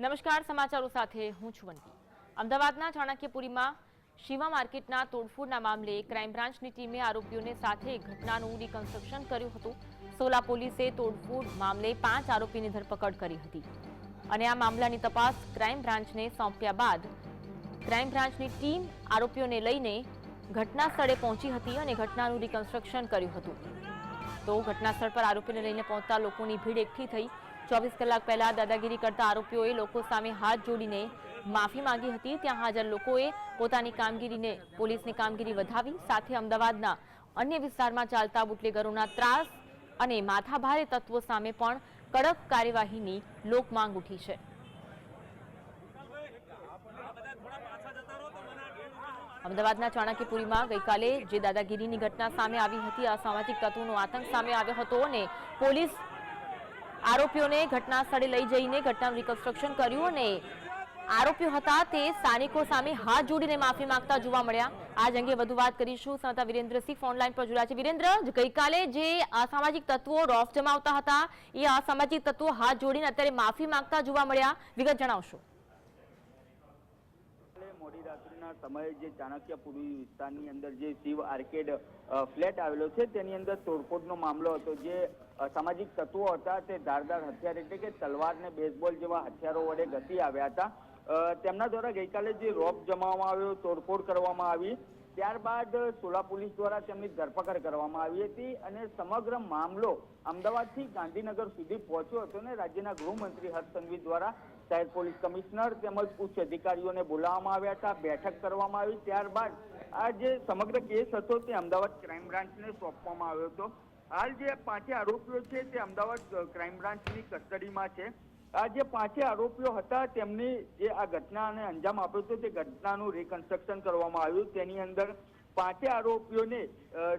નમસ્કાર, સમાચારો સાથે હું છું વંતી। અમદાવાદના ચાણક્યપુરીમાં શિવા માર્કેટના તોડફોડના મામલે ક્રાઇમ બ્રાન્ચની ટીમે આરોપીઓને સાથે ઘટનાનું રિકન્સ્ટ્રક્શન કર્યું હતું। સોલા પોલીસે તોડફોડ મામલે 5 આરોપીની ધરપકડ કરી હતી અને આ મામલાની તપાસ ક્રાઇમ બ્રાન્ચને સોંપ્યા બાદ ક્રાઇમ બ્રાન્ચની ટીમ આરોપીઓને લઈને ઘટના સ્થળે પહોંચી હતી અને ઘટનાનું રિકન્સ્ટ્રક્શન કર્યું હતું। તો ઘટના સ્થળ પર આરોપીને લઈને પહોંચતા લોકોની ભીડ એકઠી થઈ। 24 કલાક પહેલા દાદાગીરી કરતા આરોપીઓએ લોકો સામે હાથ જોડીને માફી માંગી હતી। ત્યાં હાજર લોકોએ પોતાની કામગીરીને પોલીસની કામગીરી વધાવી, સાથે અમદાવાદના અન્ય વિસ્તારમાં ચાલતા બુટલેગરોના ત્રાસ અને માથાભારે તત્વો સામે પણ કડક કાર્યવાહીની લોકમાંગ ઉઠી છે। અમદાવાદના ચાણક્યપુરીમાં ગઈકાલે જે દાદાગીરીની ઘટના સામે આવી હતી, અસામાજિક તત્વોનો આતંક સામે આવ્યો હતો અને પોલીસ આરોપીઓને ઘટના સ્થળે લઈ જઈને ઘટનાનું રિકન્સ્ટ્રક્શન કર્યું અને આરોપીઓ હતા તે સ્થાનિકો સામે હાથ જોડીને માફી માંગતા જોવા મળ્યા। આજ અંગે વધુ વાત કરીશું। સંવાદદાતા વિરેન્દ્રસિંહ ફોનલાઈન પર જોડાયા છે। વિરેન્દ્ર, ગઈકાલે જે અસામાજિક તત્વો રોફ જમાવતા હતા એ અસામાજિક તત્વો હાથ જોડીને અત્યારે માફી માંગતા જોવા મળ્યા, વિગત જણાવશો? મોડી રાત્રિના સમયે જે ચાણક્યપુરી વિસ્તારની અંદર જે શિવ આર્કેડ ફ્લેટ આવેલો છે તેની અંદર તોડફોડનો મામલો હતો। જે સામાજિક તત્વો હતા તે ધારદાર હથિયાર એટલે કે તલવાર ને બેઝબોલ જેવા હથિયારો વડે ઘસી આવ્યા હતા। તેમના દ્વારા ગઈકાલે જે રોપ જમાવવામાં આવ્યો, તોડફોડ કરવામાં આવી, ત્યારબાદ સોલા પોલીસ દ્વારા તેમની ધરપકડ કરવામાં આવી હતી અને સમગ્ર મામલો અમદાવાદથી ગાંધીનગર સુધી પહોંચ્યો હતો ને રાજ્યના ગૃહમંત્રી હર્ષ સંઘવી દ્વારા શહેર પોલીસ કમિશનર તેમજ ઉચ્ચ અધિકારીઓને બોલાવવામાં આવ્યા હતા, બેઠક કરવામાં આવી। ત્યારબાદ આ જે સમગ્ર કેસ હતો તે અમદાવાદ ક્રાઇમ બ્રાન્ચને સોંપવામાં આવ્યો હતો। હાલ જે 5 આરોપીઓ છે તે અમદાવાદ ક્રાઇમ બ્રાન્ચની કસ્ટડીમાં છે। આ જે 5 આરોપીઓ હતા તેમની જે આ ઘટનાને અંજામ આપ્યો હતો તે ઘટનાનું રિકન્સ્ટ્રક્શન કરવામાં આવ્યું। તેની અંદર 5 આરોપીઓને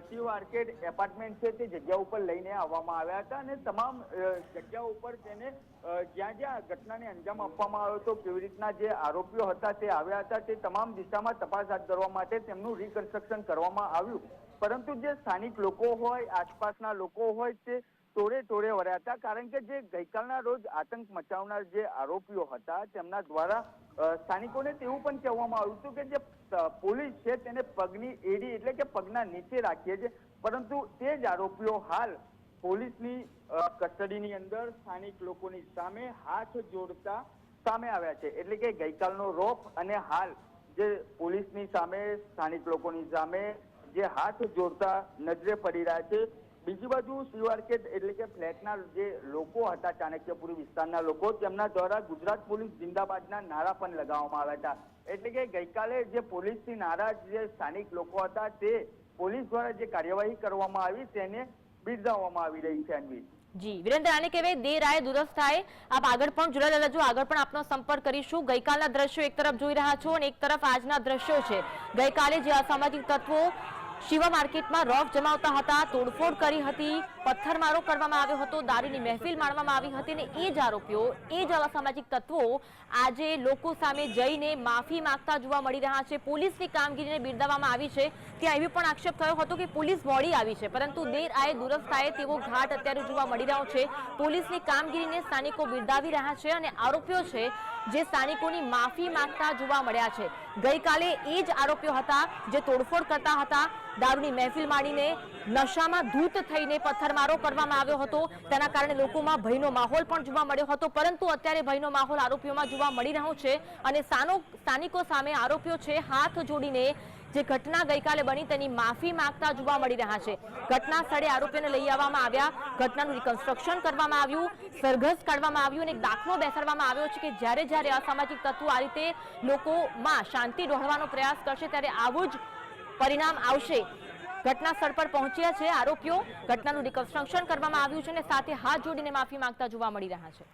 શિવ આર્કેડ એપાર્ટમેન્ટ છે તે જગ્યા ઉપર લઈને આવવામાં આવ્યા હતા અને તમામ જગ્યાઓ ઉપર તેને જ્યાં જ્યાં ઘટનાને અંજામ આપવામાં આવ્યો હતો, કેવી રીતના જે આરોપીઓ હતા તે આવ્યા હતા તે તમામ દિશામાં તપાસ હાથ ધરવા માટે તેમનું રિકન્સ્ટ્રક્શન કરવામાં આવ્યું। પરંતુ જે સ્થાનિક લોકો હોય, આસપાસના લોકો હોય તે ટોળે વળ્યા હતા, કારણ કે જે ગઈકાલના રોજ આતંક મચાવનાર જે આરોપીઓ હતા તેમના દ્વારા સ્થાનિકોને તેવું પણ કહેવામાં આવ્યું હતું કે જે પોલીસ છે તેને પગની એડી એટલે કે પગના નીચે રાખીએ છે, પરંતુ તે જ આરોપીઓ હાલ પોલીસની કસ્ટડીની અંદર સ્થાનિક લોકોની સામે હાથ જોડતા સામે આવ્યા છે। એટલે કે ગઈકાલનો રોપ અને હાલ જે પોલીસની સામે સ્થાનિક લોકોની સામે જે હાથ જોડતા નજરે પડી રહ્યા છે। બીજી બાજુ શિવ આર્કેડ એટલે કે ફ્લેટના જે લોકો હતા, ચાણક્યપુરી વિસ્તારના લોકો, તેમના દ્વારા ગુજરાત પોલીસ જિંદાબાદના નારા પણ લગાવવામાં આવ્યા હતા। એટલે કે ગઈકાલે જે પોલીસથી નારાજ જે સ્થાનિક લોકો હતા તે પોલીસ દ્વારા જે કાર્યવાહી કરવામાં આવી તેને બિરદાવવામાં આવી રહી છે। અન્વી જી વિરેન્દ્ર, આને કહેવાય દેર આય દુરસ્ત થાય। આપ આગળ પણ જોડાયેલા રહેજો, આગળ પણ આપનો સંપર્ક કરીશું। ગઈકાલના દ્રશ્યો એક તરફ જોઈ રહ્યા છો અને એક તરફ આજના દ્રશ્યો છે। ગઈકાલે જે અસામાજિક તત્વો શિવા માર્કેટમાં રોફ જમાવતા હતા, તોડફોડ કરી હતી, પથ્થરમારો કરવામાં આવ્યો હતો, દારૂની મહેફિલ માણવામાં આવી હતી અને એ જ આરોપીઓ, એ જ અસામાજિક તત્વો આજે લોકો સામે જઈને માફી માંગતા જોવા મળી રહ્યા છે। પોલીસની કામગીરીને બિરદાવવામાં આવી છે। ત્યાં એવી પણ આક્ષેપ થયો હતો કે પોલીસ મોડી આવી છે, પરંતુ દેર આય દુરસ્ત થાય તેવો ઘાટ અત્યારે જોવા મળી રહ્યો છે। પોલીસની કામગીરીને સ્થાનિકો બિરદાવી રહ્યા છે અને આરોપીઓ છે જે સ્થાનિકોની માફી માંગતા જોવા મળ્યા છે। ગઈકાલે એ જ આરોપીઓ હતા જે તોડફોડ કરતા હતા, દારૂની મહેફિલ માંડીને નશામાં ધૂત થઈને પથ્થરમારો કરવામાં આવ્યો હતો, તેના કારણે લોકોમાં ભયનો માહોલ પણ જોવા મળ્યો હતો, પરંતુ અત્યારે ભયનો માહોલ આરોપીઓમાં જોવા મળી રહ્યો છે અને સ્થાનિકો સામે આરોપીઓ છે હાથ જોડીને જે ઘટના ગઈકાલે બની તેની માફી માંગતા જોવા મળી રહ્યા છે। ઘટના સ્થળે આરોપીઓને લઈ આવવામાં આવ્યા, ઘટનાનું રિકન્સ્ટ્રક્શન કરવામાં આવ્યું, સરઘસ કાઢવામાં આવ્યું અને એક દાખલો બેસાડવામાં આવ્યો છે કે જ્યારે જ્યારે અસામાજિક તત્વો આ રીતે લોકોમાં શાંતિ દોહળવાનો પ્રયાસ કરશે ત્યારે આવું જ પરિણામ આવશે। ઘટના સ્થળ પર પહોંચ્યા છે આરોપીઓ, ઘટનાનું રિકન્સ્ટ્રક્શન કરવામાં આવ્યું છે અને સાથે હાથ જોડીને માફી માંગતા જોવા મળી રહ્યા છે।